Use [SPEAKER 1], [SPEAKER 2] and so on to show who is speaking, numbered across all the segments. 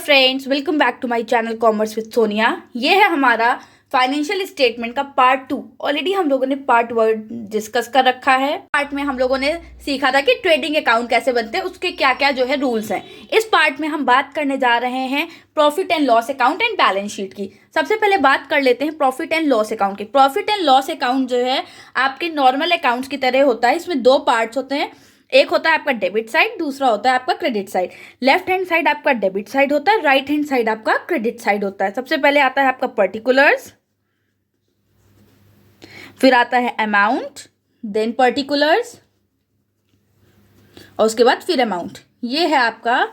[SPEAKER 1] Friends, welcome back to my channel commerce with Sonia. ये है हमारा फाइनेंशियल स्टेटमेंट का पार्ट 2। ऑलरेडी हम लोगों ने पार्ट 1 डिस्कस कर रखा है। पार्ट में हम लोगों ने सीखा था कि ट्रेडिंग अकाउंट कैसे बनते हैं, उसके क्या क्या जो है रूल्स हैं। इस पार्ट में हम बात करने जा रहे हैं profit and loss account and balance sheet की। सबसे पहले बात कर लेते हैं प्रॉफिट एंड लॉस अकाउंट की। प्रॉफिट एंड लॉस अकाउंट जो है आपके नॉर्मल अकाउंट्स की तरह होता है। इसमें दो पार्ट्स होते हैं, एक होता है आपका डेबिट साइड, दूसरा होता है आपका credit side. Left hand side आपका डेबिट साइड होता है, राइट हैंड साइड आपका क्रेडिट साइड होता है। सबसे पहले आता है आपका पर्टिकुलर्स, फिर आता है अमाउंट, देन पर्टिकुलर्स और उसके बाद फिर अमाउंट। ये है आपका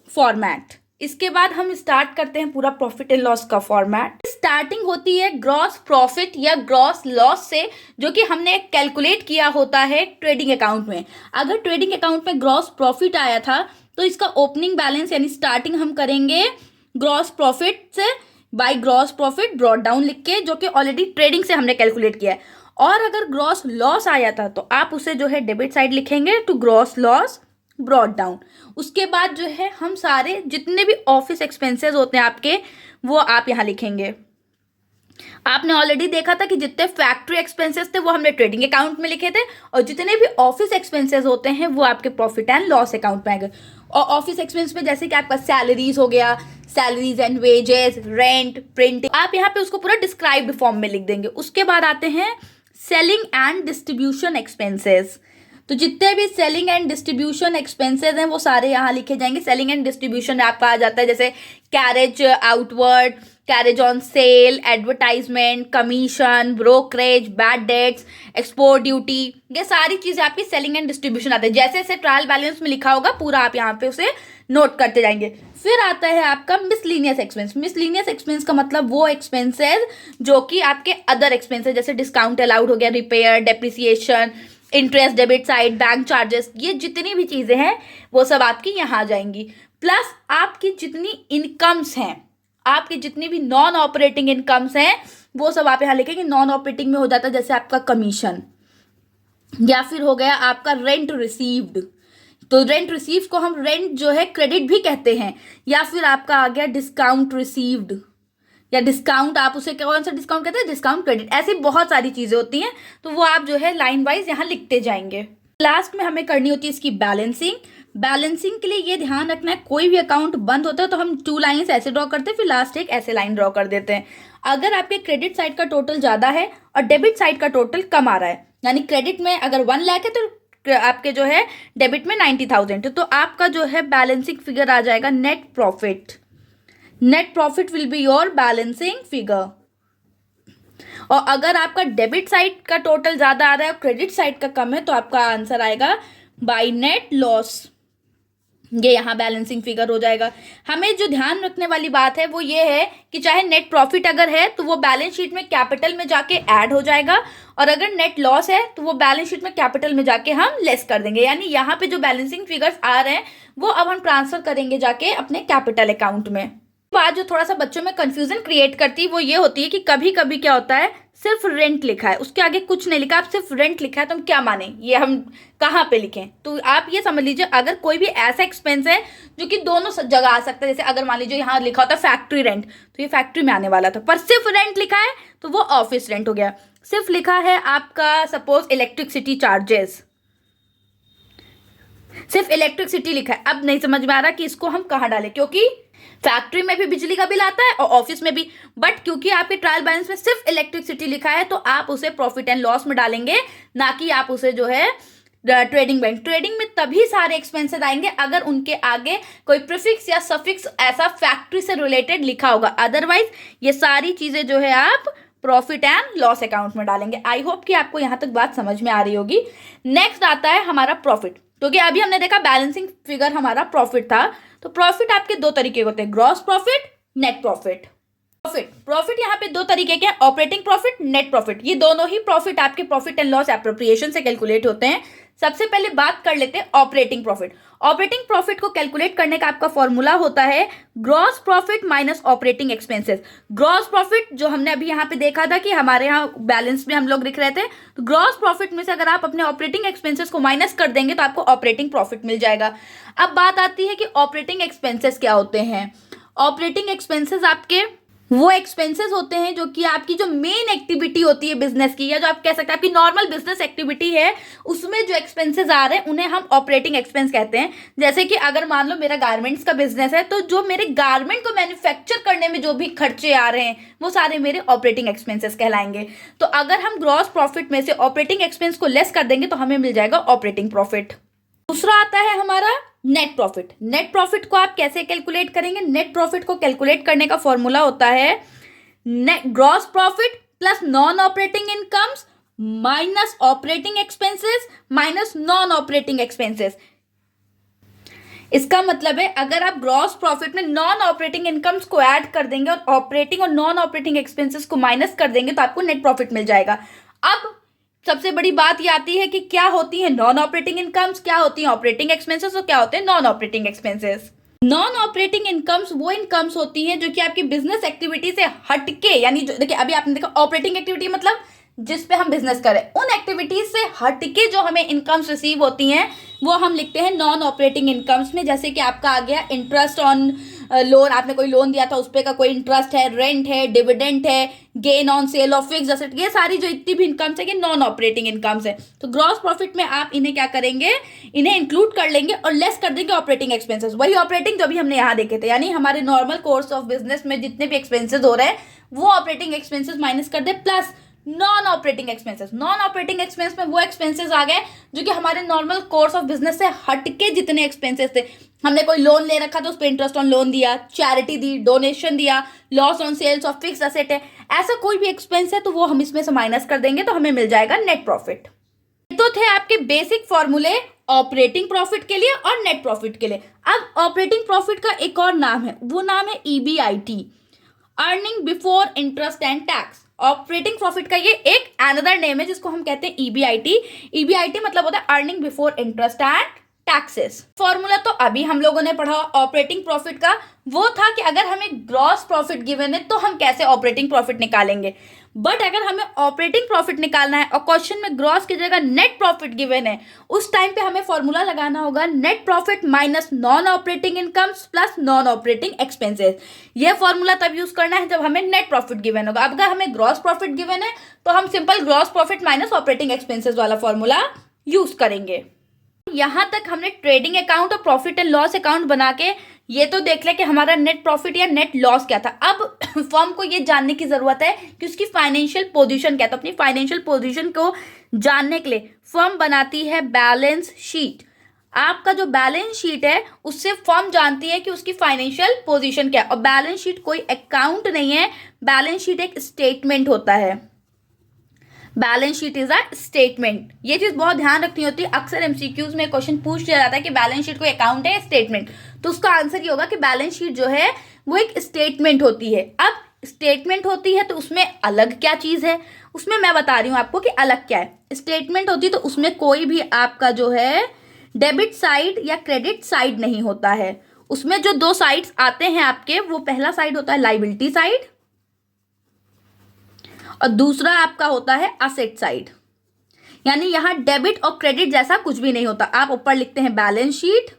[SPEAKER 1] फॉर्मेट। इसके बाद हम स्टार्ट करते हैं पूरा प्रॉफिट एंड लॉस का फॉर्मेट। स्टार्टिंग होती है ग्रॉस प्रॉफिट या ग्रॉस लॉस से, जो कि हमने कैलकुलेट किया होता है ट्रेडिंग अकाउंट में। अगर ट्रेडिंग अकाउंट में ग्रॉस प्रॉफिट आया था तो इसका ओपनिंग बैलेंस यानी स्टार्टिंग हम करेंगे ग्रॉस प्रॉफिट से by gross profit brought down लिख के, जो कि ऑलरेडी ट्रेडिंग से हमने कैलकुलेट किया है। और अगर ग्रॉस लॉस आया था तो आप उसे जो है डेबिट साइड लिखेंगे to gross loss brought down. उसके बाद जो है हम सारे जितने भी ऑफिस एक्सपेंसेस होते हैं आपके, वो आप यहाँ लिखेंगे। आपने ऑलरेडी देखा था कि जितने फैक्ट्री एक्सपेंसेस थे वो हमने ट्रेडिंग अकाउंट में लिखे थे, और जितने भी ऑफिस एक्सपेंसेस होते हैं वो आपके प्रॉफिट एंड लॉस अकाउंट में आएंगे। और ऑफिस एक्सपेंस में जैसे कि आपका सैलरीज हो गया, salaries and wages, rent, printing, आप यहाँ पे उसको पूरा डिस्क्राइब्ड फॉर्म में लिख देंगे। उसके बाद आते हैं सेलिंग एंड डिस्ट्रीब्यूशन एक्सपेंसेस। तो जितने भी सेलिंग एंड डिस्ट्रीब्यूशन एक्सपेंसेस हैं वो सारे यहाँ लिखे जाएंगे। सेलिंग एंड डिस्ट्रीब्यूशन आपका आ जाता है जैसे carriage outward, carriage on sale, advertisement, commission, brokerage, bad debts, export duty, ये सारी चीजें आपकी सेलिंग एंड डिस्ट्रीब्यूशन आते हैं। जैसे जैसे ट्रायल बैलेंस में लिखा होगा पूरा आप यहाँ पे उसे नोट करते जाएंगे। फिर आता है आपका मिसलीनियस एक्सपेंस। मिसलीनियस एक्सपेंस का मतलब वो एक्सपेंसेस जो कि आपके अदर एक्सपेंसेस जैसे डिस्काउंट अलाउड हो गया, repair, depreciation, interest, debit side, bank charges, ये जितनी भी चीजें हैं वो सब आपकी यहाँ आ जाएंगी। प्लस आपकी जितनी इनकम्स हैं, आपकी जितनी भी नॉन ऑपरेटिंग इनकम्स हैं वो सब आप यहाँ लिखेंगे। नॉन ऑपरेटिंग में हो जाता है जैसे आपका कमीशन, या फिर हो गया आपका रेंट रिसीव्ड। तो रेंट रिसीव को हम रेंट जो है क्रेडिट भी कहते हैं, या फिर आपका आ गया डिस्काउंट रिसीव्ड, या डिस्काउंट आप उसे कौन सा डिस्काउंट कहते हैं, डिस्काउंट क्रेडिट। ऐसी बहुत सारी चीजें होती हैं, तो वो आप जो है लाइन वाइज यहाँ लिखते जाएंगे। लास्ट में हमें करनी होती है इसकी बैलेंसिंग। बैलेंसिंग के लिए ये ध्यान रखना है, कोई भी अकाउंट बंद होता है तो हम 2 लाइन्स ऐसे ड्रॉ करते हैं, फिर लास्ट एक ऐसे लाइन ड्रॉ कर देते हैं। अगर आपके क्रेडिट साइड का टोटल ज्यादा है और डेबिट साइड का टोटल कम आ रहा है, यानी क्रेडिट में अगर 1 लाख है तो आपके जो है डेबिट में 90,000 है, तो आपका जो है बैलेंसिंग फिगर आ जाएगा net profit. Net profit will be your balancing figure. और अगर आपका डेबिट साइड का टोटल ज्यादा आ रहा है और क्रेडिट साइड का कम है तो आपका आंसर आएगा बाय नेट लॉस। ये यहाँ बैलेंसिंग फिगर हो जाएगा। हमें जो ध्यान रखने वाली बात है वो ये है कि चाहे नेट प्रॉफिट अगर है तो वो बैलेंस शीट में कैपिटल में जाके ऐड हो जाएगा, और अगर नेट लॉस है तो वो बैलेंस शीट में कैपिटल में जाके हम लेस कर देंगे। यानी यहाँ पे जो बैलेंसिंग फिगर्स आ रहे हैं वो अब हम ट्रांसफर करेंगे जाके अपने कैपिटल अकाउंट में। बात जो थोड़ा सा बच्चों में कंफ्यूजन क्रिएट करती है वो ये होती है कि कभी कभी क्या होता है, सिर्फ रेंट लिखा है, उसके आगे कुछ नहीं लिखा, आप सिर्फ रेंट लिखा है तो हम क्या माने, ये हम कहाँ पे लिखें। तो आप ये समझ लीजिए, अगर कोई भी ऐसा एक्सपेंस है जो कि दोनों जगह आ सकता है, जैसे अगर मान लीजिए यहाँ लिखा होता है फैक्ट्री रेंट, तो ये फैक्ट्री में आने वाला था, पर सिर्फ रेंट लिखा है तो वो ऑफिस रेंट हो गया। सिर्फ लिखा है आपका सपोज इलेक्ट्रिसिटी चार्जेस, सिर्फ इलेक्ट्रिसिटी लिखा है, अब नहीं समझ में आ रहा कि इसको हम कहाँ डालें, क्योंकि फैक्ट्री में भी बिजली का बिल आता है और ऑफिस में भी, बट क्योंकि आपके ट्रायल बैलेंस में सिर्फ इलेक्ट्रिसिटी लिखा है तो आप उसे प्रॉफिट एंड लॉस में डालेंगे, ना कि आप उसे जो है ट्रेडिंग बैंक। ट्रेडिंग में तभी सारे एक्सपेंसेस आएंगे अगर उनके आगे कोई प्रीफिक्स या सफिक्स ऐसा फैक्ट्री से रिलेटेड लिखा होगा, अदरवाइज ये सारी चीजें जो है आप प्रॉफिट एंड लॉस अकाउंट में डालेंगे। आई होप कि आपको यहां तक बात समझ में आ रही होगी। नेक्स्ट आता है हमारा प्रॉफिट, क्योंकि अभी हमने देखा बैलेंसिंग फिगर हमारा प्रॉफिट था, तो प्रॉफिट आपके 2 तरीके होते हैं, gross profit, net profit. Profit यहाँ पे 2 तरीके के हैं, ऑपरेटिंग प्रॉफिट, नेट प्रॉफिट। ये दोनों ही प्रॉफिट आपके प्रॉफिट एंड लॉस एप्रोप्रिएशन से कैलकुलेट होते हैं। सबसे पहले बात कर लेते हैं ऑपरेटिंग प्रॉफिट। ऑपरेटिंग प्रॉफिट को कैलकुलेट करने का आपका फॉर्मूला होता है gross profit minus operating expenses. Gross profit जो हमने अभी यहाँ पे देखा था कि हमारे यहाँ बैलेंस में हम लोग लिख रहे थे, तो ग्रॉस प्रॉफिट में से अगर आप अपने ऑपरेटिंग एक्सपेंसेस को माइनस कर देंगे तो आपको ऑपरेटिंग प्रॉफिट मिल जाएगा। अब बात आती है कि ऑपरेटिंग एक्सपेंसेस क्या होते हैं। ऑपरेटिंग एक्सपेंसेस आपके वो एक्सपेंसेस होते हैं जो कि आपकी जो मेन एक्टिविटी होती है बिजनेस की, या जो आप कह सकते हैं आपकी नॉर्मल बिजनेस एक्टिविटी है, उसमें जो एक्सपेंसेस आ रहे हैं उन्हें हम ऑपरेटिंग एक्सपेंस कहते हैं। जैसे कि अगर मान लो मेरा गारमेंट्स का बिजनेस है, तो जो मेरे गारमेंट को मैन्युफैक्चर करने में जो भी खर्चे आ रहे हैं वो सारे मेरे ऑपरेटिंग एक्सपेंसेस कहलाएंगे। तो अगर हम ग्रॉस प्रॉफिट में से ऑपरेटिंग एक्सपेंस को लेस कर देंगे तो हमें मिल जाएगा ऑपरेटिंग प्रॉफिट। दूसरा आता है हमारा नेट प्रॉफिट। नेट प्रॉफिट को आप कैसे कैलकुलेट करेंगे? नेट प्रॉफिट को कैलकुलेट करने का फॉर्मूला होता है net gross profit plus non operating incomes minus operating expenses minus non operating expenses. इसका मतलब है अगर आप ग्रॉस प्रॉफिट में नॉन ऑपरेटिंग इनकम्स को ऐड कर देंगे और ऑपरेटिंग और नॉन ऑपरेटिंग एक्सपेंसेस को माइनस कर देंगे तो आपको नेट प्रॉफिट मिल जाएगा। अब सबसे बड़ी बात ये आती है कि क्या होती है नॉन ऑपरेटिंग इनकम्स, क्या होती है ऑपरेटिंग एक्सपेंसेस और क्या होते हैं non operating expenses. Non operating incomes वो इनकम्स होती हैं जो कि आपकी बिजनेस एक्टिविटी से हटके, यानी जो देखिए अभी आपने देखा ऑपरेटिंग एक्टिविटी मतलब जिस पे हम बिजनेस करें, उन एक्टिविटीज से हटके जो हमें इनकम्स रिसीव होती हैं वो हम लिखते हैं नॉन ऑपरेटिंग इनकम्स में। जैसे कि आपका आ गया इंटरेस्ट ऑन लोन, आपने कोई लोन दिया था उस पे का कोई इंटरेस्ट है, रेंट है, डिविडेंड है, gain on sale of fixed asset, ये सारी जो इतनी भी इनकम्स है ये नॉन ऑपरेटिंग इनकम्स है। तो ग्रॉस प्रॉफिट में आप इन्हें क्या करेंगे, इन्हें इंक्लूड कर लेंगे और लेस कर देंगे ऑपरेटिंग एक्सपेंसेस। वही ऑपरेटिंग जो भी हमने यहाँ देखे थे, यानी हमारे नॉर्मल कोर्स ऑफ बिजनेस में जितने भी एक्सपेंसेस हो रहे हैं वो ऑपरेटिंग एक्सपेंसेस माइनस कर दे plus non operating expenses. Non operating expense में वो एक्सपेंसेस आ गए जो कि हमारे नॉर्मल कोर्स ऑफ बिजनेस से हटके जितने एक्सपेंसेस थे, हमने कोई लोन ले रखा था उस पर इंटरेस्ट ऑन लोन दिया, चैरिटी दी, डोनेशन दिया, loss on sales of fixed asset है, ऐसा कोई भी एक्सपेंस है तो वो हम इसमें से माइनस कर देंगे तो हमें मिल जाएगा नेट प्रॉफिट। तो थे आपके बेसिक फॉर्मूले ऑपरेटिंग प्रॉफिट के लिए और नेट प्रॉफिट के लिए। अब ऑपरेटिंग प्रॉफिट का एक और नाम है, वो नाम है EBIT, earning before interest and tax. Operating profit का ये एक अनदर नेम है जिसको हम कहते हैं EBIT। EBIT मतलब होता है earning before interest and taxes. Formula तो अभी हम लोगों ने पढ़ा ऑपरेटिंग प्रॉफिट का, वो था कि अगर हमें ग्रॉस प्रॉफिट गिवन है तो हम कैसे ऑपरेटिंग प्रॉफिट निकालेंगे। बट अगर हमें ऑपरेटिंग प्रॉफिट निकालना है और क्वेश्चन में ग्रॉस की जगह नेट प्रॉफिट गिवन है, उस टाइम पे हमें फॉर्मूला लगाना होगा net profit minus non operating incomes plus non operating expenses. ये फॉर्मूला तब यूज करना है जब हमें नेट प्रॉफिट गिवन होगा। अब अगर हमें ग्रॉस प्रॉफिट गिवन है तो हम simple gross profit minus operating expenses वाला फॉर्मूला यूज करेंगे। यहां तक हमने ट्रेडिंग अकाउंट और प्रॉफिट एंड लॉस अकाउंट बना के ये तो देख लिया कि हमारा नेट प्रॉफिट या नेट लॉस क्या था। अब फर्म को ये जानने की जरूरत है कि उसकी फाइनेंशियल पोजीशन क्या है। तो अपनी फाइनेंशियल पोजीशन को जानने के लिए फर्म बनाती है बैलेंस शीट। आपका जो बैलेंस शीट है उससे फर्म जानती है कि उसकी फाइनेंशियल पोजीशन क्या है। और बैलेंस शीट कोई अकाउंट नहीं है, बैलेंस शीट एक स्टेटमेंट होता है। Balance sheet is a statement. ये चीज बहुत ध्यान रखनी होती है। अक्सर MCQs में क्वेश्चन पूछ लिया जाता है कि बैलेंस शीट कोई अकाउंट है या स्टेटमेंट, तो उसका आंसर ये होगा कि बैलेंस शीट जो है वो एक स्टेटमेंट होती है। अब स्टेटमेंट होती है तो उसमें अलग क्या चीज है, उसमें मैं बता रही हूं आपको कि अलग क्या है। स्टेटमेंट होती है तो उसमें कोई भी आपका जो है डेबिट साइड या क्रेडिट साइड नहीं होता है। उसमें जो दो साइड्स आते हैं आपके, वो पहला साइड होता है लाइबिलिटी साइड और दूसरा आपका होता है असेट साइड। यानी यहां डेबिट और क्रेडिट जैसा कुछ भी नहीं होता। आप ऊपर लिखते हैं बैलेंस शीट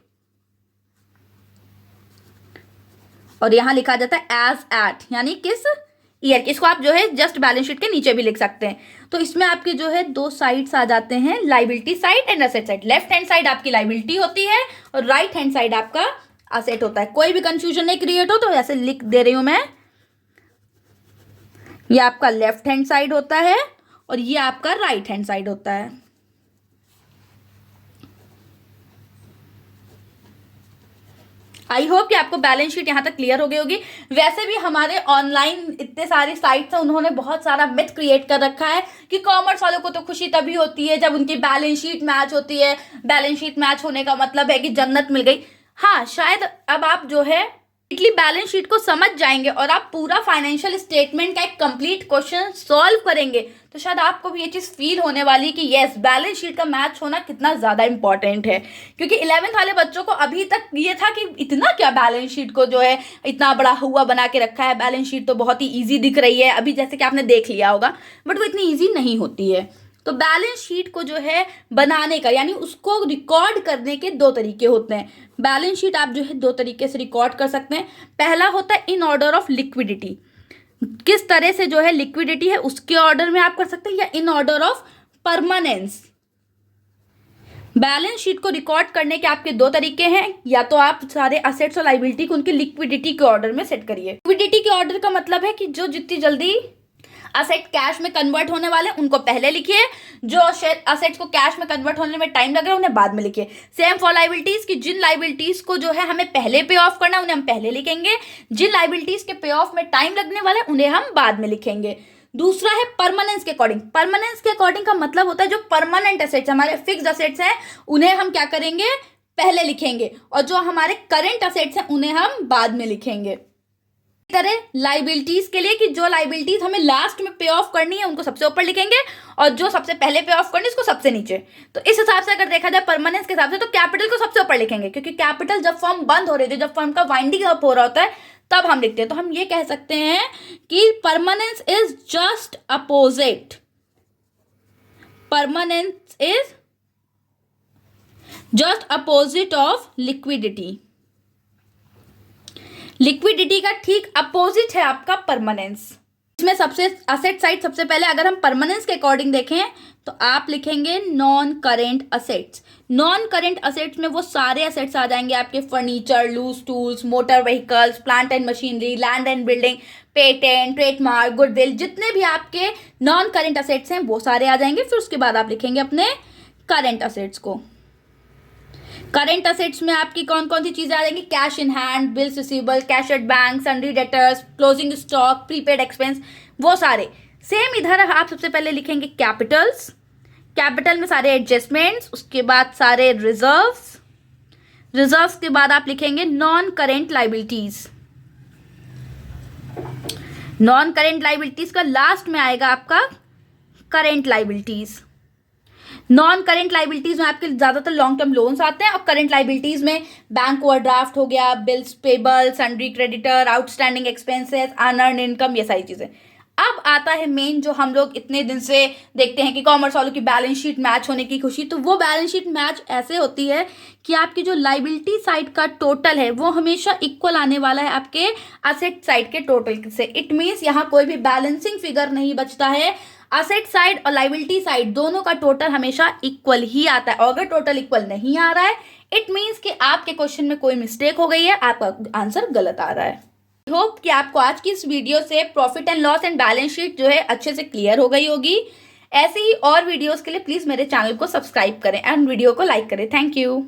[SPEAKER 1] और यहां लिखा जाता है एज एट, यानी किस ईयर। इसको आप जो है जस्ट बैलेंस शीट के नीचे भी लिख सकते हैं। तो इसमें आपके जो है दो साइड्स आ जाते हैं, liability side and asset side. Left hand side आपकी लाइबिलिटी होती है और राइट हैंड साइड आपका असेट होता है। कोई भी कंफ्यूजन नहीं क्रिएट हो तो ऐसे लिख दे रही हूं मैं। ये आपका लेफ्ट हैंड साइड होता है और ये आपका राइट हैंड साइड होता है। आई होप कि आपको बैलेंस शीट यहां तक क्लियर हो गई होगी। वैसे भी हमारे ऑनलाइन इतने सारी साइट्स हैं, उन्होंने बहुत सारा मिथ क्रिएट कर रखा है कि कॉमर्स वालों को तो खुशी तभी होती है जब उनकी बैलेंस शीट मैच होती है। बैलेंस शीट मैच होने का मतलब है कि जन्नत मिल गई। हाँ, शायद अब आप जो है बैलेंस शीट को समझ जाएंगे और आप पूरा फाइनेंशियल स्टेटमेंट का एक कंप्लीट क्वेश्चन सॉल्व करेंगे तो शायद आपको भी ये चीज फील होने वाली कि यस, बैलेंस शीट का मैच होना कितना ज्यादा इंपॉर्टेंट है। क्योंकि 11th वाले बच्चों को अभी तक ये था कि इतना क्या बैलेंस शीट को जो है इतना बड़ा हुआ बना के रखा है, बैलेंस शीट तो बहुत ही ईजी दिख रही है अभी, जैसे कि आपने देख लिया होगा, बट वो इतनी ईजी नहीं होती है। तो बैलेंस शीट को जो है बनाने का यानी उसको रिकॉर्ड करने के दो तरीके होते हैं। बैलेंस शीट आप जो है दो तरीके से रिकॉर्ड कर सकते हैं। पहला होता है इन ऑर्डर ऑफ लिक्विडिटी, किस तरह से जो है लिक्विडिटी है उसके ऑर्डर में आप कर सकते हैं, या in order of permanence. Balance sheet को रिकॉर्ड करने के आपके दो तरीके हैं, या तो आप सारे असेट्स और लायबिलिटी को उनकी लिक्विडिटी के ऑर्डर में सेट करिए। लिक्विडिटी के ऑर्डर का मतलब है कि जो जितनी जल्दी असेट कैश में कन्वर्ट होने वाले उनको पहले लिखिए, जो असेट्स को कैश में कन्वर्ट होने में टाइम लग रहा है उन्हें बाद में लिखिए। सेम फॉर लायबिलिटीज की जिन लायबिलिटीज को जो है हमें पहले पे ऑफ करना है उन्हें हम पहले लिखेंगे, जिन लायबिलिटीज के पे ऑफ में टाइम लगने वाला है उन्हें हम बाद में लिखेंगे। दूसरा है परमानेंस के अकॉर्डिंग। परमानेंस के अकॉर्डिंग का मतलब होता है जो परमानेंट असेट्स हमारे फिक्स्ड असेट्स हैं उन्हें हम क्या करेंगे, पहले लिखेंगे, और जो हमारे करंट असेट्स हैं उन्हें हम बाद में लिखेंगे। इसी तरह लायबिलिटीज के लिए कि जो लायबिलिटीज हमें लास्ट में पे ऑफ करनी है उनको सबसे ऊपर लिखेंगे, और जो सबसे पहले पे ऑफ करनी है उसको सबसे नीचे। तो इस हिसाब से अगर देखा जाए परमानेंस के हिसाब से तो कैपिटल को सबसे ऊपर लिखेंगे, क्योंकि कैपिटल जब फर्म बंद हो रही है, जब फर्म का वाइंडिंग अप हो रहा होता है तब हम लिखते हैं। तो हम ये कह सकते हैं कि permanence is just opposite, permanence is just opposite of liquidity. Liquidity का ठीक अपोजिट है आपका परमानेंस। इसमें सबसे असेट साइड सबसे पहले अगर हम परमानेंस के अकॉर्डिंग देखें तो आप लिखेंगे non current assets. Non current assets में वो सारे असेट्स आ जाएंगे आपके furniture, loose tools, motor vehicles, plant and machinery, land and building, patent, trademark, goodwill, जितने भी आपके नॉन करेंट असेट्स हैं वो सारे आ जाएंगे। फिर उसके बाद आप लिखेंगे अपने करेंट असेट्स को। करेंट असेट्स में आपकी कौन कौन सी चीजें आ जाएंगी, cash in hand, bills receivable, cash at bank, sundry debtors, closing stock, prepaid expense, वो सारे। सेम इधर आप सबसे पहले लिखेंगे कैपिटल्स। कैपिटल में सारे एडजस्टमेंट्स, उसके बाद सारे रिजर्व्स, रिजर्व्स के बाद आप लिखेंगे non current liabilities. Non current liabilities का लास्ट में आएगा आपका current liabilities. Non current liabilities में आपके ज्यादातर लॉन्ग टर्म लोन्स आते हैं, और करेंट लायबिलिटीज में बैंक ओवरड्राफ्ट हो गया, bills payable, sundry creditor, outstanding expenses, unearned income, ये सारी चीजें। अब आता है मेन जो हम लोग इतने दिन से देखते हैं कि कॉमर्स वालों की बैलेंस शीट मैच होने की खुशी। तो वो बैलेंस शीट मैच ऐसे होती है कि आपकी जो लायबिलिटी साइड का टोटल है वो हमेशा इक्वल आने वाला है आपके असेट साइड के टोटल से। इट मीन्स यहाँ कोई भी बैलेंसिंग फिगर नहीं बचता है। असेट साइड और लायबिलिटी साइड दोनों का टोटल हमेशा इक्वल ही आता है, और अगर टोटल इक्वल नहीं आ रहा है इट मीन्स कि आपके क्वेश्चन में कोई मिस्टेक हो गई है, आपका आंसर गलत आ रहा है। आई होप कि आपको आज की इस वीडियो से profit and loss and balance sheet जो है अच्छे से क्लियर हो गई होगी। ऐसे ही और वीडियोस के लिए प्लीज मेरे चैनल को सब्सक्राइब करें एंड वीडियो को लाइक करें। Thank you.